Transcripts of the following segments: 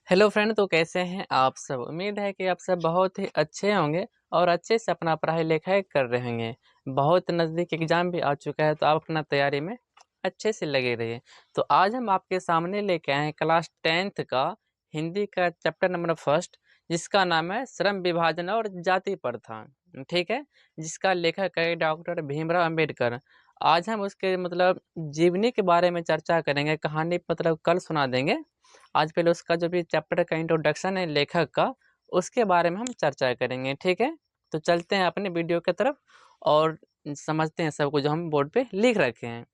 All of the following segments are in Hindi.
हेलो फ्रेंड, तो कैसे हैं आप सब। उम्मीद है कि आप सब बहुत ही अच्छे होंगे और अच्छे से अपना पढ़ाई लिखाई कर रहे होंगे। बहुत नज़दीक एग्ज़ाम भी आ चुका है, तो आप अपना तैयारी में अच्छे से लगे रहिए। तो आज हम आपके सामने लेके आए हैं क्लास 10th का हिंदी का चैप्टर नंबर फर्स्ट, जिसका नाम है श्रम विभाजन और जाति प्रथा। ठीक है, जिसका लेखक है डॉक्टर भीमराव अम्बेडकर। आज हम उसके जीवनी के बारे में चर्चा करेंगे, कहानी कल सुना देंगे। आज पहले उसका जो भी चैप्टर का इंट्रोडक्शन है लेखक का, उसके बारे में हम चर्चा करेंगे। ठीक है, तो चलते हैं अपने वीडियो की तरफ और समझते हैं सब कुछ जो हम बोर्ड पे लिख रखे हैं।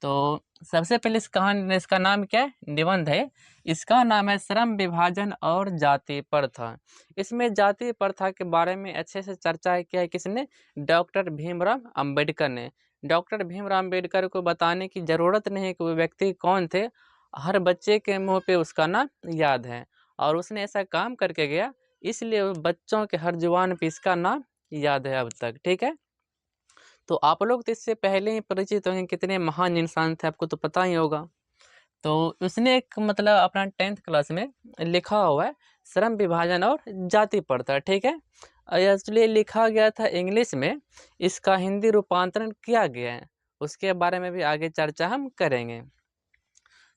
तो सबसे पहले इस कहानी, इसका नाम क्या है, निबंध है। इसका नाम है श्रम विभाजन और जाति प्रथा। इसमें जाति प्रथा के बारे में अच्छे से चर्चा किया है किसने, डॉक्टर भीमराव अंबेडकर ने। डॉक्टर भीमराव अंबेडकर को बताने की ज़रूरत नहीं है कि वो व्यक्ति कौन थे, हर बच्चे के मुंह पे उसका नाम याद है। और उसने ऐसा काम करके गया, इसलिए वो बच्चों के हर जुबान पे इसका नाम याद है अब तक। ठीक है, तो आप लोग तो इससे पहले ही परिचित होंगे, कितने महान इंसान थे, आपको तो पता ही होगा। तो उसने एक अपना 10th क्लास में लिखा हुआ है श्रम विभाजन और जाति प्रथा। ठीक है, एक्चुअली लिखा गया था इंग्लिश में, इसका हिंदी रूपांतरण किया गया है, उसके बारे में भी आगे चर्चा हम करेंगे।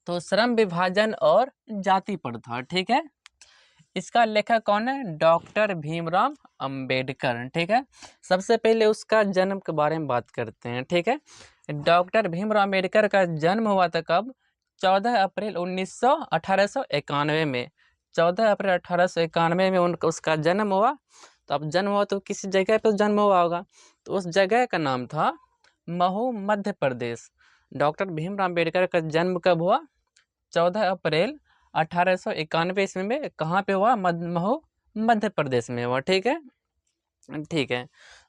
तो श्रम विभाजन और जाति प्रथा, ठीक है, इसका लेखक कौन है, डॉक्टर भीमराव अंबेडकर। ठीक है, सबसे पहले उसका जन्म के बारे में बात करते हैं। ठीक है, डॉक्टर भीमराव अंबेडकर का जन्म हुआ था कब, 14 अप्रैल 1891 में। 14 अप्रैल 1891 में उनका उसका जन्म हुआ। तो अब जन्म हुआ तो किसी जगह पर जन्म हुआ होगा, तो उस जगह का नाम था महू, मध्य प्रदेश। डॉक्टर भीमराव अंबेडकर का जन्म कब हुआ, 14 अप्रैल 1891 ईस्वी में। कहाँ पे हुआ, महू, मध्य प्रदेश में हुआ। ठीक है, ठीक है।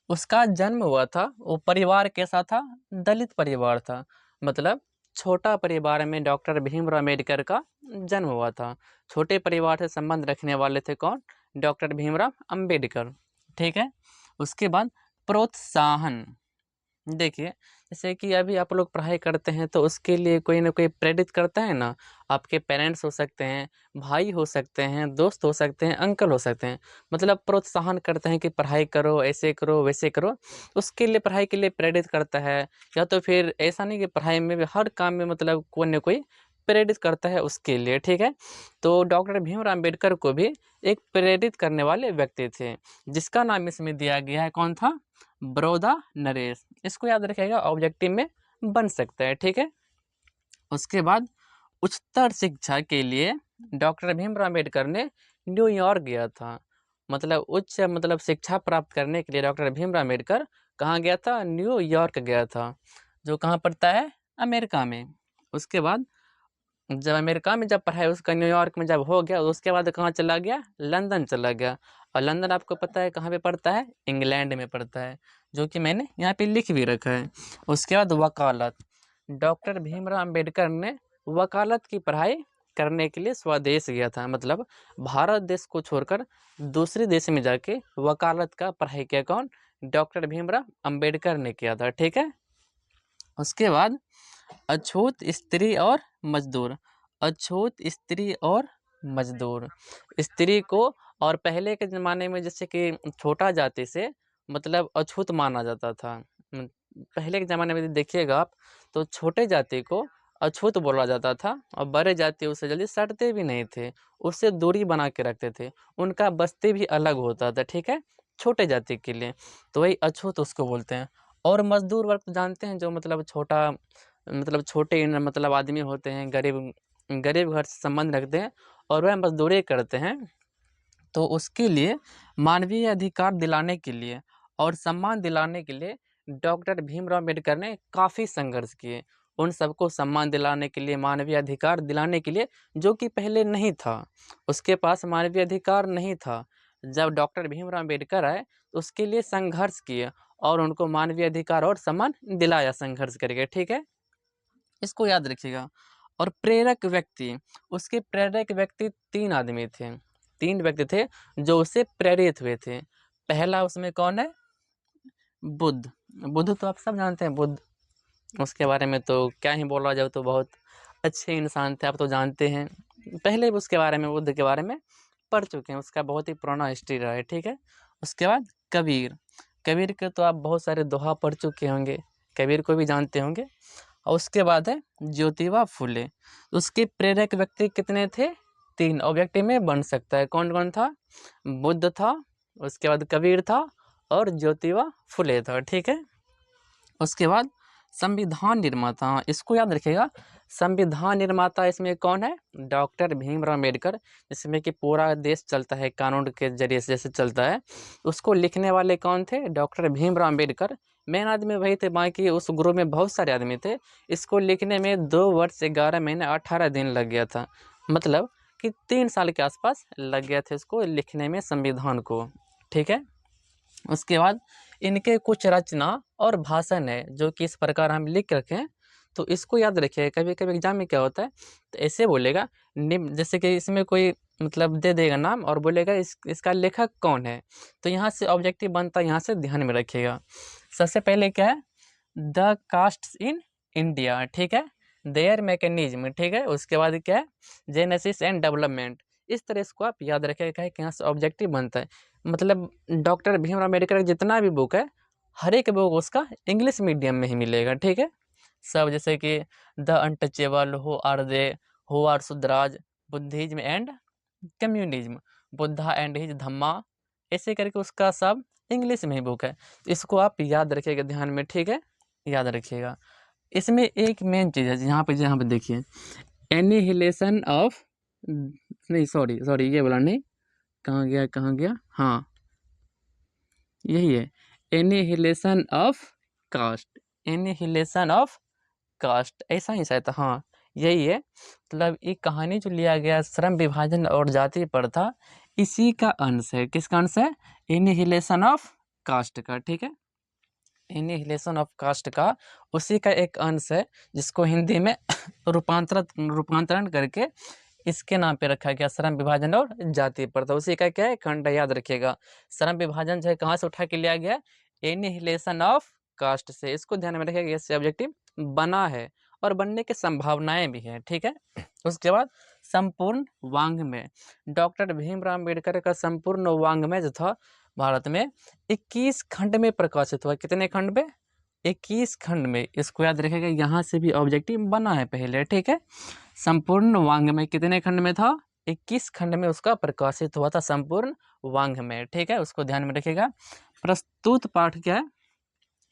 उसका जन्म हुआ था, वो परिवार कैसा था, दलित परिवार था, मतलब छोटा परिवार में डॉक्टर भीमराव अम्बेडकर का जन्म हुआ था। छोटे परिवार से संबंध रखने वाले थे कौन, डॉक्टर भीमराव अम्बेडकर। ठीक है, उसके बाद प्रोत्साहन। देखिए, जैसे कि अभी आप लोग पढ़ाई करते हैं तो उसके लिए कोई ना कोई प्रेरित करता है ना। आपके पेरेंट्स हो सकते हैं, भाई हो सकते हैं, दोस्त हो सकते हैं, अंकल हो सकते हैं, मतलब प्रोत्साहन करते हैं कि पढ़ाई करो, ऐसे करो, वैसे करो। उसके लिए, पढ़ाई के लिए प्रेरित करता है। या तो फिर ऐसा नहीं कि पढ़ाई में भी, हर काम में कोई ना कोई प्रेरित करता है उसके लिए। ठीक है, तो डॉक्टर भीमराव अम्बेडकर को भी एक प्रेरित करने वाले व्यक्ति थे, जिसका नाम इसमें दिया गया है, कौन था, बड़ौदा नरेश। इसको याद रखिएगा, ऑब्जेक्टिव में बन सकता है। ठीक है, उसके बाद उच्चतर शिक्षा के लिए डॉक्टर भीमराव अम्बेडकर ने न्यूयॉर्क गया था। उच्च शिक्षा प्राप्त करने के लिए डॉक्टर भीमराव अम्बेडकर कहाँ गया था, न्यूयॉर्क गया था, जो कहाँ पड़ता है, अमेरिका में। उसके बाद जब अमेरिका में जब पढ़ाई उसका, न्यूयॉर्क में जब हो गया, उसके बाद कहाँ चला गया, लंदन चला गया। और लंदन आपको पता है कहाँ पे पड़ता है, इंग्लैंड में पड़ता है, जो कि मैंने यहाँ पे लिख भी रखा है। उसके बाद वकालत, डॉक्टर भीमराव अम्बेडकर ने वकालत की पढ़ाई करने के लिए स्वदेश गया था, मतलब भारत देश को छोड़कर दूसरे देश में जाके वकालत का पढ़ाई किया, कौन, डॉक्टर भीमराव अम्बेडकर ने किया था। ठीक है, उसके बाद अछूत स्त्री और मजदूर। अछूत स्त्री और मजदूर, स्त्री को, और पहले के ज़माने में जैसे कि छोटा जाति से अछूत माना जाता था। पहले के ज़माने में देखिएगा आप, तो छोटे जाति को अछूत बोला जाता था, और बड़े जाति उससे जल्दी सटते भी नहीं थे, उससे दूरी बना के रखते थे, उनका बस्ती भी अलग होता था। ठीक है, छोटे जाति के लिए, तो वही अछूत उसको बोलते हैं। और मजदूर वर्ग तो जानते हैं, जो छोटा, छोटे आदमी होते हैं, गरीब, गरीब घर से संबंध रखते हैं और वह मजदूरी करते हैं। तो उसके लिए मानवीय अधिकार दिलाने के लिए और सम्मान दिलाने के लिए डॉक्टर भीमराव अम्बेडकर ने काफ़ी संघर्ष किए। उन सबको सम्मान दिलाने के लिए, मानवीय अधिकार दिलाने के लिए, जो कि पहले नहीं था, उसके पास मानवीय अधिकार नहीं था। जब डॉक्टर भीमराव अम्बेडकर आए तो उसके लिए संघर्ष किए और उनको मानवीय अधिकार और सम्मान दिलाया संघर्ष करके। ठीक है, इसको याद रखिएगा। और प्रेरक व्यक्ति, उसके प्रेरक व्यक्ति 3 आदमी थे, 3 व्यक्ति थे जो उससे प्रेरित हुए थे। पहला उसमें कौन है, बुद्ध। बुद्ध तो आप सब जानते हैं, बुद्ध, उसके बारे में तो क्या ही बोला जाए, तो बहुत अच्छे इंसान थे, आप तो जानते हैं। पहले भी उसके बारे में, बुद्ध के बारे में पढ़ चुके हैं, उसका बहुत ही पुराना हिस्ट्री रहा है, ठीक है। उसके बाद कबीर, कबीर के तो आप बहुत सारे दोहा पढ़ चुके होंगे, कबीर को भी जानते होंगे। और उसके बाद है ज्योतिबा फुले। उसके प्रेरक व्यक्ति कितने थे? 3 ऑब्जेक्टिव में बन सकता है। कौन कौन था? बुद्ध था, उसके बाद कबीर था और ज्योतिबा फुले था, ठीक है। उसके बाद संविधान निर्माता, इसको याद रखिएगा। संविधान निर्माता इसमें कौन है? डॉक्टर भीमराव अम्बेडकर, जिसमें कि पूरा देश चलता है कानून के जरिए से जैसे चलता है। उसको लिखने वाले कौन थे? डॉक्टर भीमराव अम्बेडकर। मेन आदमी वही थे, बाकी उस ग्रुप में बहुत सारे आदमी थे। इसको लिखने में 2 वर्ष 11 महीने 18 दिन लग गया था, मतलब कि 3 साल के आसपास लग गया था इसको लिखने में, संविधान को, ठीक है। उसके बाद इनके कुछ रचना और भाषण है जो कि इस प्रकार हम लिख रखें, तो इसको याद रखिए। कभी कभी एग्जाम में क्या होता है, तो ऐसे बोलेगा निम्न, जैसे कि इसमें कोई मतलब दे देगा नाम और बोलेगा इसका लेखक कौन है, तो यहाँ से ऑब्जेक्टिव बनता है, यहाँ से ध्यान में रखिएगा। सबसे पहले क्या है? द कास्ट्स इन इंडिया, ठीक है, देयर मैकेनिज्म, ठीक है। उसके बाद क्या है? Genesis and development. इस तरह इसको आप याद रखिएगा कि यहाँ से ऑब्जेक्टिव बनता है। मतलब डॉक्टर भीमराव अम्बेडकर का जितना भी बुक है, हर एक बुक उसका इंग्लिश मीडियम में ही मिलेगा, ठीक है। सब जैसे कि the untouchable, who are Shudras, Buddhism and communism, Buddha and his Dhamma, ऐसे करके उसका सब इंग्लिश में ही बुक है। तो इसको आप याद रखिएगा ध्यान में, ठीक है, याद रखिएगा। इसमें एक मेन चीज़ है, यहाँ पे देखिए, एनिहिलेशन ऑफ, नहीं सॉरी ये बोला नहीं, कहाँ गया, हाँ यही है, annihilation of caste, annihilation of caste, ऐसा ही शायद, हाँ यही है। मतलब एक कहानी जो लिया गया श्रम विभाजन और जाति पर था, इसी का अंश है। किसका अंश है? एनिहिलेशन ऑफ कास्ट का, ठीक है, एनिहिलेशन ऑफ कास्ट का उसी का एक अंश है, जिसको हिंदी में रूपांतरण करके इसके नाम पे रखा गया, श्रम विभाजन और जाति प्रथा। उसी का क्या है? खंड, याद रखिएगा। श्रम विभाजन जो है कहाँ से उठा के लिया गया? एनिहिलेशन ऑफ कास्ट से। इसको ध्यान में रखिएगा, इससे ऑब्जेक्टिव बना है और बनने की संभावनाएं भी हैं, ठीक है। उसके बाद संपूर्ण वाङ्मय, डॉक्टर भीमराव अम्बेडकर का संपूर्ण वाङ्मय जो था भारत में 21 खंड में प्रकाशित हुआ। कितने खंड में? 21 खंड में। इसको याद रखिएगा, यहाँ से भी ऑब्जेक्टिव बना है पहले, ठीक है। संपूर्ण वाङ्मय कितने खंड में था? 21 खंड में उसका प्रकाशित हुआ था संपूर्ण वाङ्मय, ठीक है, उसको ध्यान में रखिएगा। प्रस्तुत पाठ क्या है?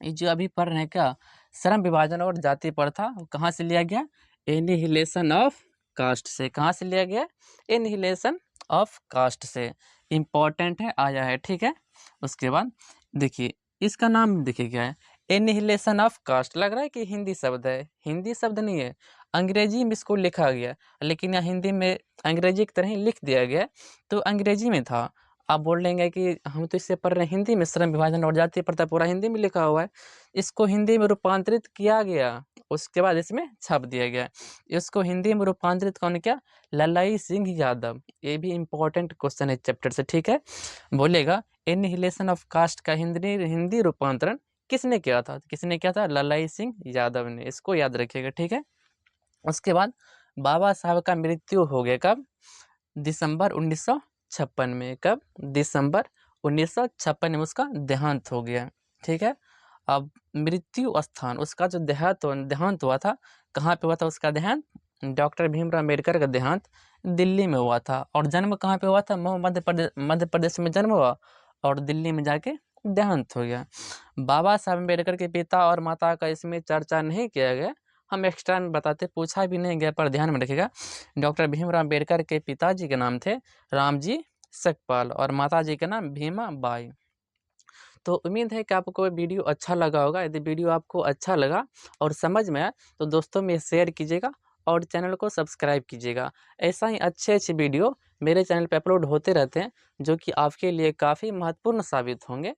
ये जो अभी पढ़ रहे हैं क्या, श्रम विभाजन और जाति प्रथा, कहाँ से लिया गया? एनिहिलेशन ऑफ कास्ट से। कहाँ से लिया गया? एनिहिलेशन ऑफ कास्ट से। इम्पॉर्टेंट है, आया है, ठीक है। उसके बाद देखिए, इसका नाम देखिए क्या है, एनिहिलेशन ऑफ कास्ट। लग रहा है कि हिंदी शब्द है, हिंदी शब्द नहीं है, अंग्रेजी में इसको लिखा गया, लेकिन यहाँ हिंदी में अंग्रेजी की तरह ही लिख दिया गया, तो अंग्रेजी में था। आप बोल लेंगे कि हम तो इससे पढ़ रहे हैं हिंदी में, श्रम विभाजन और जाति प्रथा पूरा हिंदी में लिखा हुआ है। इसको हिंदी में रूपांतरित किया गया, उसके बाद इसमें छाप दिया गया। इसको हिंदी में रूपांतरित कौन किया? ललाई सिंह यादव। ये भी इम्पोर्टेंट क्वेश्चन है चैप्टर से, ठीक है। बोलेगा एनिहिलेशन ऑफ कास्ट का हिंदी रूपांतरण किसने किया था? किसने किया था? ललाई सिंह यादव ने। इसको याद रखिएगा, ठीक है। उसके बाद बाबा साहब का मृत्यु हो गया कब? दिसंबर 1956 में। कब? दिसंबर 1956 में उसका देहांत हो गया, ठीक है। अब मृत्यु स्थान, उसका जो देहांत हुआ था, कहाँ पे हुआ था उसका देहांत? डॉक्टर भीमराव अम्बेडकर का देहांत दिल्ली में हुआ था। और जन्म कहाँ पे हुआ था? मध्य प्रदेश में जन्म हुआ और दिल्ली में जाके देहांत हो गया। बाबा साहब अम्बेडकर के पिता और माता का इसमें चर्चा नहीं किया गया, हम एक्स्ट्रा में बताते, पूछा भी नहीं गया, पर ध्यान में रखिएगा। डॉक्टर भीमराव अम्बेडकर के पिताजी के नाम थे रामजी सकपाल और माताजी का नाम भीमा बाई। तो उम्मीद है कि आपको ये वीडियो अच्छा लगा होगा। यदि वीडियो आपको अच्छा लगा और समझ में आया तो दोस्तों में शेयर कीजिएगा और चैनल को सब्सक्राइब कीजिएगा। ऐसा ही अच्छे वीडियो मेरे चैनल पे अपलोड होते रहते हैं, जो कि आपके लिए काफ़ी महत्वपूर्ण साबित होंगे।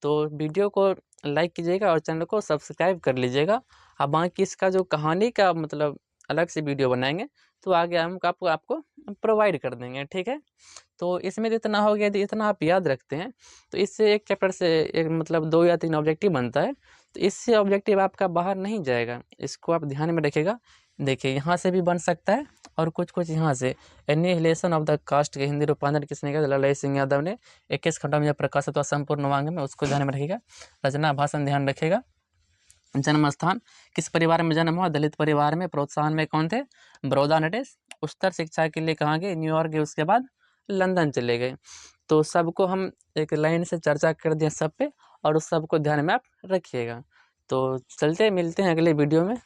तो वीडियो को लाइक कीजिएगा और चैनल को सब्सक्राइब कर लीजिएगा। अब बाकी इसका जो कहानी का मतलब अलग से वीडियो बनाएंगे, तो आगे हम आपको प्रोवाइड कर देंगे, ठीक है। तो इसमें जितना हो गया, यदि इतना आप याद रखते हैं, तो इससे एक चैप्टर से एक मतलब 2 या 3 ऑब्जेक्टिव बनता है। तो इससे ऑब्जेक्टिव आपका बाहर नहीं जाएगा, इसको आप ध्यान में रखिएगा। देखिए यहाँ से भी बन सकता है और कुछ यहाँ से। एनिहिलेशन ऑफ द कास्ट के हिंदी रूपांतरण किसने किया? ललाई सिंह यादव ने। 21 खंडों में जब प्रकाशित हुआ संपूर्ण वांग्मय में, उसको ध्यान में रखिएगा। रचना भाषण ध्यान रखिएगा। जन्म स्थान, किस परिवार में जन्म हुआ? दलित परिवार में। प्रोत्साहन में कौन थे? बड़ौदा नटेश। उच्चतर शिक्षा के लिए कहाँ गए? न्यूयॉर्क गए, उसके बाद लंदन चले गए। तो सबको हम एक लाइन से चर्चा कर दिए सब पे, और उस सबको ध्यान में आप रखिएगा। तो चलते मिलते हैं अगले वीडियो में।